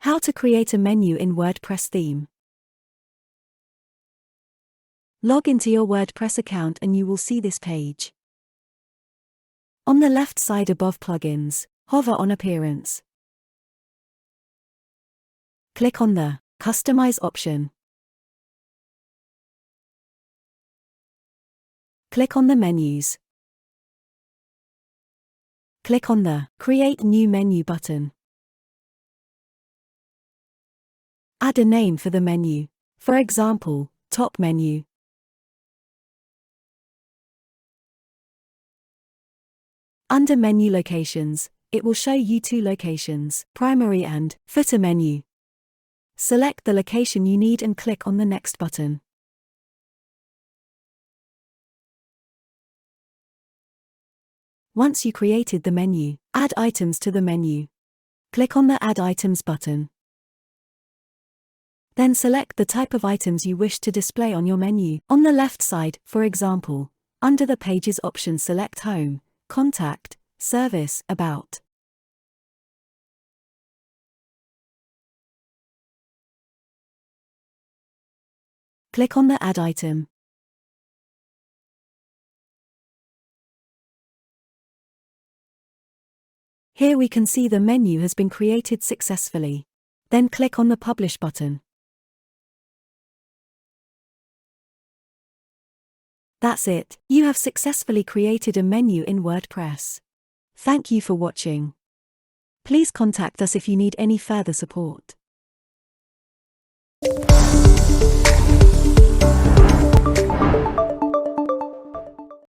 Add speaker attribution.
Speaker 1: How to create a menu in WordPress theme. Log into your WordPress account and you will see this page. On the left side above Plugins, hover on Appearance. Click on the Customize option. Click on the Menus. Click on the Create New Menu button. Add a name for the menu. For example, Top Menu. Under Menu Locations, it will show you two locations, Primary and Footer Menu. Select the location you need and click on the Next button. Once you created the menu, add items to the menu. Click on the Add Items button. Then select the type of items you wish to display on your menu. On the left side, for example, under the Pages option select Home, Contact, Service, About. Click on the Add item. Here we can see the menu has been created successfully. Then click on the Publish button. That's it, you have successfully created a menu in WordPress. Thank you for watching. Please contact us if you need any further support.